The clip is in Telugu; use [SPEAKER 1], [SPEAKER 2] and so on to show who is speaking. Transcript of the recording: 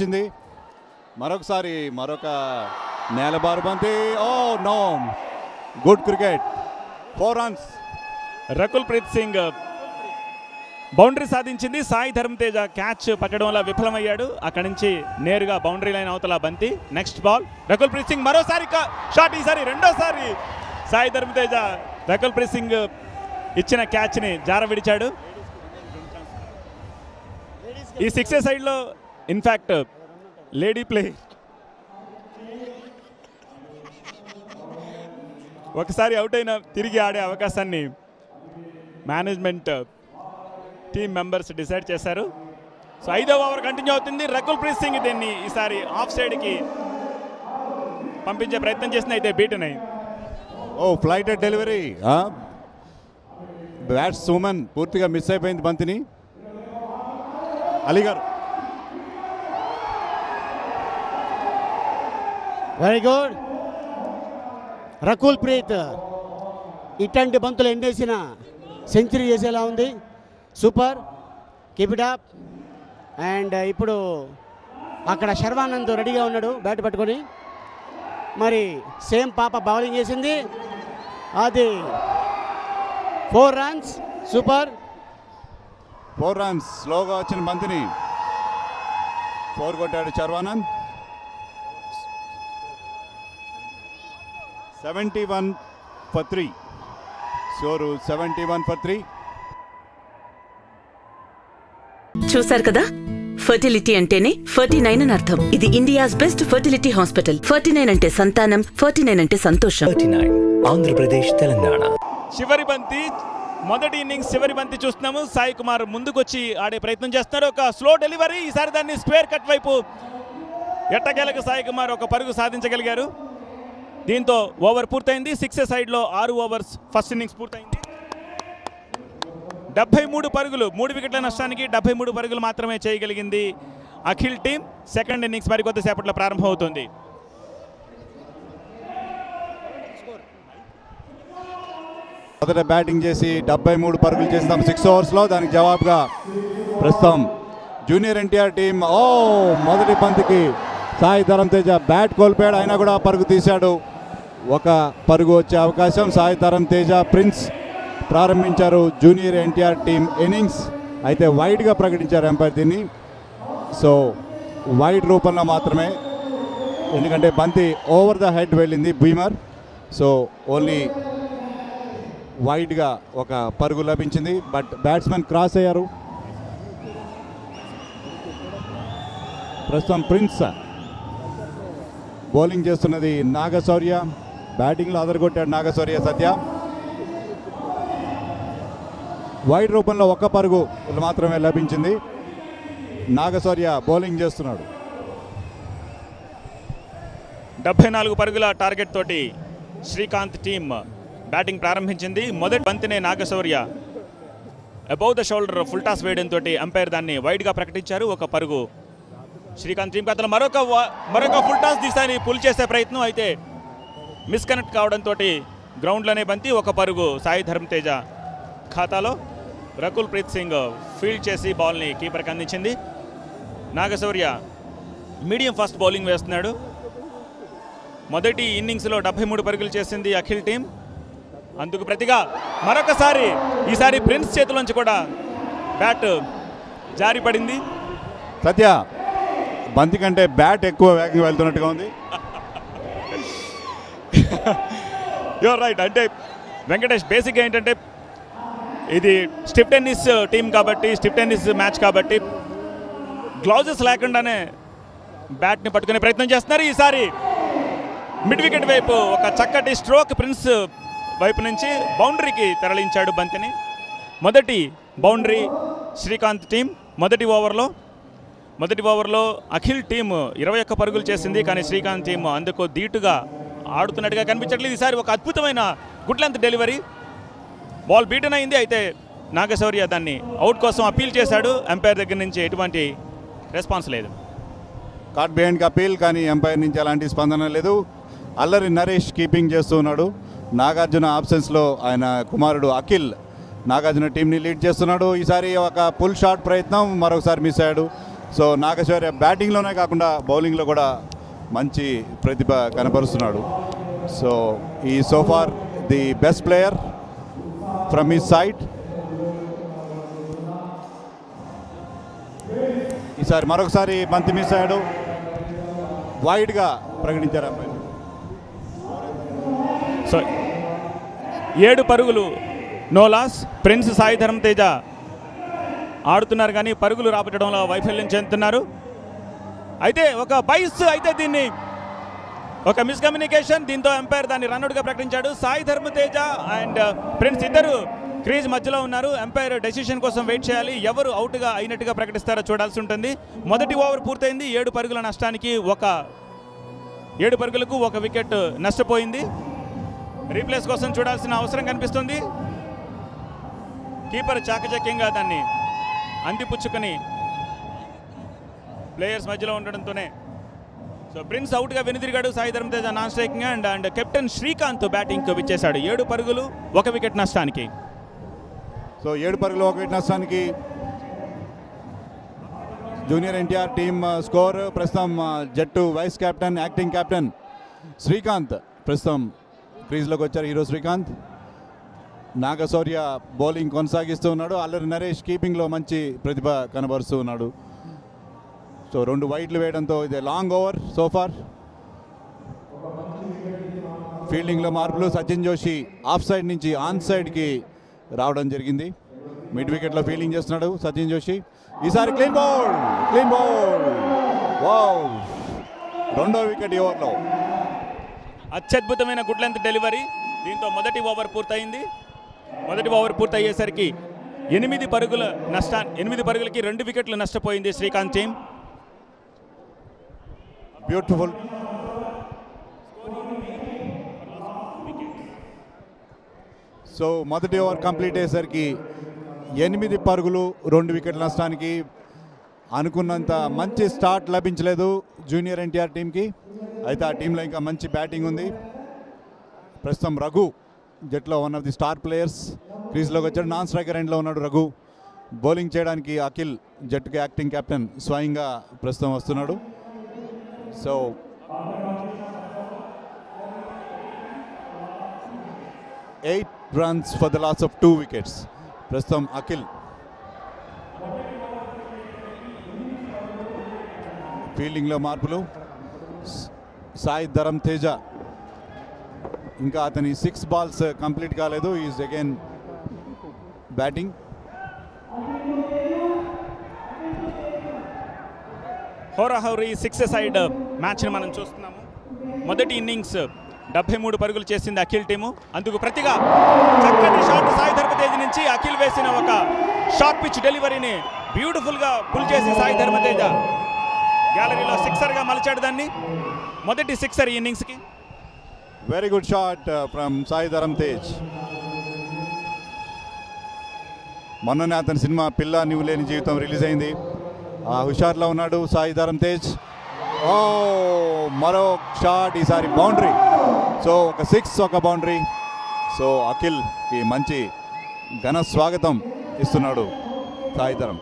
[SPEAKER 1] వచ్చింది. మరొకసారి మరొక నేలబారు బంతి. Oh no, good cricket, 4 runs.
[SPEAKER 2] Rakul Preet Singh boundary సాధించింది. సాయి ధర్మ తేజ క్యాచ్ పట్టడంలో విఫలమయ్యాడు. అక్కడి నుంచి నేరుగా బౌండరీ లైన్ అవతల బంతి. నెక్స్ట్ బాల్ రకుల్ ప్రీత్ సింగ్ మరోసారి షాట్, ఈసారి రెండోసారి సాయి ధర్మ తేజ రకుల్ ప్రీత్ సింగ్ ఇచ్చిన క్యాచ్ని జార విడిచాడు. ఈ 6 సైడ్లో ఇన్ఫ్యాక్ట్ లేడీ ప్లే ఒకసారి అవుట్ అయిన తిరిగి ఆడే అవకాశాన్ని మేనేజ్మెంట్ టీమ్ మెంబర్స్ డిసైడ్ చేశారు. సో 5వ ఓవర్ కంటిన్యూ అవుతుంది. రకుల్ ప్రీత్ సింగ్ దీన్ని ఈసారి ఆఫ్ సైడ్కి పంపించే ప్రయత్నం చేసింది, అయితే బీటన్ అయింది.
[SPEAKER 1] ఓ ఫ్లైటెడ్ డెలివరీ. బ్యాట్స్ ఉమెన్ పూర్తిగా మిస్ అయిపోయింది బంతిని. అలీ గారు.
[SPEAKER 3] Very good. రకుల్ ప్రీత్ ఇట్లాంటి బంతులు ఎండేసిన సెంచరీ చేసేలా ఉంది. Super, keep it up. And ఇప్పుడు అక్కడ శర్వానంద్ రెడీగా ఉన్నాడు బ్యాట్ పట్టుకొని. మరి సేమ్ పాప బౌలింగ్ చేసింది, అది 4 రన్స్. Super,
[SPEAKER 1] 4 runs. స్లోగా వచ్చిన బంతిని 4 కొట్టాడు శర్వానంద్. 71 for 3. Score 71 for 3.
[SPEAKER 4] చూశారు కదా, ఫర్టిలిటీ అంటేనే 49 అని అర్థం. ఇది ఇండియాస్ బెస్ట్ ఫర్టిలిటీ హాస్పిటల్. 49 అంటే సంతానం, 49 అంటే సంతోషం.
[SPEAKER 5] 39 ఆంధ్రప్రదేశ్, తెలంగాణ.
[SPEAKER 2] చివరి బంతి, మొదటి ఇన్నింగ్స్ చివరి బంతి చూస్తున్నాము. సాయి కుమార్ ముందుకొచ్చి ఆడే ప్రయత్నం చేస్తున్నారు. ఒక స్లో డెలివరీ, ఈసారి దాన్ని స్క్వేర్ కట్ వైపు ఎట్టకేలకు సాయి కుమార్ ఒక పరుగు సాధించగలిగారు. దీంతో ఓవర్ పూర్తయింది. 6 సైడ్లో 6 ఓవర్స్ ఫస్ట్ ఇన్నింగ్స్ పూర్తయింది. 73 పరుగులు, 3 వికెట్ల నష్టానికి 73 పరుగులు మాత్రమే చేయగలిగింది అఖిల్ టీం. సెకండ్ ఇన్నింగ్స్ మరికొద్దిసేపట్లో ప్రారంభమవుతుంది.
[SPEAKER 1] మొదట బ్యాటింగ్ చేసి 73 పరుగులు చేస్తాం 6 ఓవర్స్లో. దానికి జవాబుగా ప్రస్తుతం జూనియర్ ఎన్టీఆర్ టీం మొదటి బంతికి సాయి ధరం తేజ బ్యాట్ కోల్పోయాడు, అయినా కూడా పరుగు తీశాడు. ఒక పరుగు వచ్చే అవకాశం. సాయి ధరం తేజ, ప్రిన్స్ ప్రారంభించారు జూనియర్ ఎన్టీఆర్ టీం ఇన్నింగ్స్. అయితే వైడ్గా ప్రకటించారు ఎంపైర్ దీన్ని. సో వైడ్ రూపంలో మాత్రమే, ఎందుకంటే బంతి ఓవర్ ద హెడ్ వెళ్ళింది బీమర్. సో ఓన్లీ వైడ్గా ఒక పరుగు లభించింది. బట్ బ్యాట్స్మెన్ క్రాస్ అయ్యారు. ప్రస్తుతం ప్రిన్స్ బౌలింగ్ చేస్తున్నది నాగశౌర్య. బ్యాటింగ్లో అదరగొట్టాడు నాగశౌర్య సద్య. వైడ్ రూపంలో ఒక్క పరుగు మాత్రమే లభించింది. నాగశౌర్య బౌలింగ్ చేస్తున్నాడు.
[SPEAKER 2] 74 పరుగుల టార్గెట్ తోటి శ్రీకాంత్ టీం బ్యాటింగ్ ప్రారంభించింది. మొదటి బంతినే Nagashaurya above the shoulder full toss వేయడంతో అంపైర్ దాన్ని వైడ్గా ప్రకటించారు. ఒక పరుగు శ్రీకాంత్ టీం ఖాతాలో. మరొక ఫుల్ టాస్ దిశాని పుల్ చేసే ప్రయత్నం, అయితే మిస్కనెక్ట్ కావడంతో గ్రౌండ్లోనే బంతి. ఒక పరుగు సాయి ధర్మ తేజ ఖాతాలో. రకుల్ ప్రీత్ సింగ్ ఫీల్డ్ చేసి బాల్ని కీపర్కి అందించింది. నాగశౌర్య మీడియం ఫాస్ట్ బౌలింగ్ వేస్తున్నాడు. మొదటి ఇన్నింగ్స్లో 73 పరుగులు చేసింది అఖిల్ టీం. అందుకు ప్రతిగా మరొకసారి ఈసారి ప్రిన్స్ చేతిలోంచి కూడా బ్యాట్ జారి పడింది.
[SPEAKER 1] సత్య, బంతి కంటే బ్యాట్ ఎక్కువ వేగంగా వెళ్తున్నట్టుగా ఉంది.
[SPEAKER 2] You're right. అంటే వెంకటేష్, బేసిక్గా ఏంటంటే ఇది స్టిప్ టెన్నిస్ టీం కాబట్టి, స్టిప్ టెన్నిస్ మ్యాచ్ కాబట్టి గ్లౌజెస్ లేకుండానే బ్యాట్ని పట్టుకునే ప్రయత్నం చేస్తున్నారు. ఈసారి మిడ్ వికెట్ వైపు ఒక చక్కటి స్ట్రోక్ ప్రిన్స్ వైపు నుంచి బౌండరీకి తరలించాడు బంతిని. మొదటి బౌండరీ శ్రీకాంత్ టీం మొదటి ఓవర్లో అఖిల్ టీం 21 పరుగులు చేసింది. కానీ శ్రీకాంత్ టీం అందుకు ధీటుగా ఆడుతున్నట్టుగా కనిపించట్లేదు. ఈసారి ఒక అద్భుతమైన good length delivery, ball beaten అయింది. అయితే నాగశౌర్య దాన్ని అవుట్ కోసం అప్పీల్ చేశాడు. ఎంపైర్ దగ్గర నుంచి ఎటువంటి రెస్పాన్స్ లేదు.
[SPEAKER 1] కార్డ్ బిహైండ్కి అప్పీల్, కానీ ఎంపైర్ నుంచి ఎలాంటి స్పందన లేదు. అల్లరి నరేష్ కీపింగ్ చేస్తూ ఉన్నాడు. నాగార్జున ఆబ్సెన్స్లో ఆయన కుమారుడు అఖిల్ నాగార్జున టీంని లీడ్ చేస్తున్నాడు. ఈసారి ఒక పుల్ షాట్ ప్రయత్నం మరొకసారి మిస్ అయ్యాడు. సో నాగశౌర్య బ్యాటింగ్లోనే కాకుండా బౌలింగ్లో కూడా మంచి ప్రతిభ కనపరుస్తున్నాడు. సో ఈ so far the best player from his side. ఈసారి మరొకసారి బంతి మిస్ అయ్యాడు, వైడ్గా ప్రకటించారు అబ్బాయి.
[SPEAKER 2] సో 7 పరుగులు no loss. Prince Sai Dharam Teja ఆడుతున్నారు కానీ పరుగులు రాబట్టడంలో వైఫల్యం చెందుతున్నారు. అయితే ఒక బైస్ అయితే దీన్ని ఒక మిస్కమ్యూనికేషన్, దీంతో ఎంపైర్ దాన్ని రన్అట్గా ప్రకటించాడు. సాయి ధర్మ తేజ అండ్ ప్రిన్స్ ఇద్దరు క్రీజ్ మధ్యలో ఉన్నారు. ఎంపైర్ డెసిషన్ కోసం వెయిట్ చేయాలి. ఎవరు అవుట్గా అయినట్టుగా ప్రకటిస్తారో చూడాల్సి ఉంటుంది. మొదటి ఓవర్ పూర్తయింది. 7 పరుగుల నష్టానికి 7 పరుగులకు 1 వికెట్ నష్టపోయింది. రీప్లేస్ కోసం చూడాల్సిన అవసరం కనిపిస్తుంది. కీపర్ చాకచక్యంగా దాన్ని అందిపుచ్చుకొని ప్లేయర్స్ మధ్యలో ఉండడంతోనే సో ప్రిన్స్ అవుట్గా వెనుదిరిగాడు. Sai Dharma Teja non striking and captain Srikanth బ్యాటింగ్కు విచ్చేశాడు. 7 పరుగులు 1 వికెట్ నష్టానికి.
[SPEAKER 1] సో 7 పరుగులు 1 వికెట్ నష్టానికి జూనియర్ ఎన్టీఆర్ టీమ్ స్కోర్. ప్రస్తుతం జట్టు vice captain, acting captain Srikanth ప్రస్తుతం క్రీజ్లోకి వచ్చారు. హీరో శ్రీకాంత్. నాగశౌర్య బౌలింగ్ కొనసాగిస్తూ ఉన్నాడు. అల్లరి నరేష్ కీపింగ్లో మంచి ప్రతిభ కనబరుస్తూ ఉన్నాడు. సో 2 వైడ్లు వేయడంతో ఇది లాంగ్ ఓవర్ సోఫార్. ఫీల్డింగ్లో మార్పులు. సచిన్ జోషి ఆఫ్ సైడ్ నుంచి ఆన్ సైడ్కి రావడం జరిగింది. మిడ్ వికెట్లో ఫీల్డింగ్ చేస్తున్నాడు సచిన్ జోషి. ఈసారి clean bowl, clean bowl. Wow, 2వ వికెట్ ఈ ఓవర్లో.
[SPEAKER 2] అత్యద్భుతమైన గుడ్ లెంత్ డెలివరీ. దీంతో మొదటి ఓవర్ పూర్తయింది. మొదటి ఓవర్ పూర్తయ్యేసరికి 8 పరుగుల నష్టాన్ని 8 పరుగులకి 2 వికెట్లు నష్టపోయింది శ్రీకాంత్ టీం.
[SPEAKER 1] బ్యూటిఫుల్. సో మొదటి ఓవర్ కంప్లీట్ అయ్యేసరికి 8 పరుగులు 2 వికెట్ల నష్టానికి. అనుకున్నంత మంచి స్టార్ట్ లభించలేదు జూనియర్ ఎన్టీఆర్ టీంకి. అయితే ఆ టీంలో ఇంకా మంచి బ్యాటింగ్ ఉంది. ప్రస్తుతం రఘు జట్లో one of the star players క్రీజ్లోకి వచ్చాడు. నాన్ స్ట్రైకర్ ఎండ్లో ఉన్నాడు రఘు. బౌలింగ్ చేయడానికి అఖిల్ జట్టుకి యాక్టింగ్ కెప్టెన్ స్వయంగా ప్రస్తుతం వస్తున్నాడు. So 8 runs for the loss of 2 wickets. ప్రస్తుతం అఖిల్. ఫీల్డింగ్లో మార్పులు. సాయి ధరమ్ తేజ ఇంకా అతని 6 balls కంప్లీట్ కాలేదు. Is again batting.
[SPEAKER 2] హోరాహౌరీ 6 సైడ్ మ్యాచ్ని మనం చూస్తున్నాము. మొదటి ఇన్నింగ్స్ 73 పరుగులు చేసింది అఖిల్ టీము. అందుకు ప్రతిగా చక్కటి షాట్ సాయి ధర్మ తేజ నుంచి అఖిల్ వేసిన ఒక షార్ట్ పిచ్ డెలివరీని బ్యూటిఫుల్గా పుల్ చేసి సాయి ధర్మ తేజ గ్యాలరీలో సిక్సర్గా మలిచాడు దాన్ని. మొదటి సిక్సర్ ఈ ఇన్నింగ్స్కి.
[SPEAKER 1] Very good shot from Sai Dharam Tej. మొన్ననే అతని సినిమా పిల్ల నువ్వు లేని జీవితం రిలీజ్ అయింది. ఆ హుషార్లో ఉన్నాడు సాయి ధరమ్ తేజ్. ఓ మరో షాట్, ఈసారి బౌండరీ. సో ఒక 6 ఒక బౌండరీ. సో అఖిల్కి మంచి ఘన స్వాగతం ఇస్తున్నాడు సాయి ధరమ్.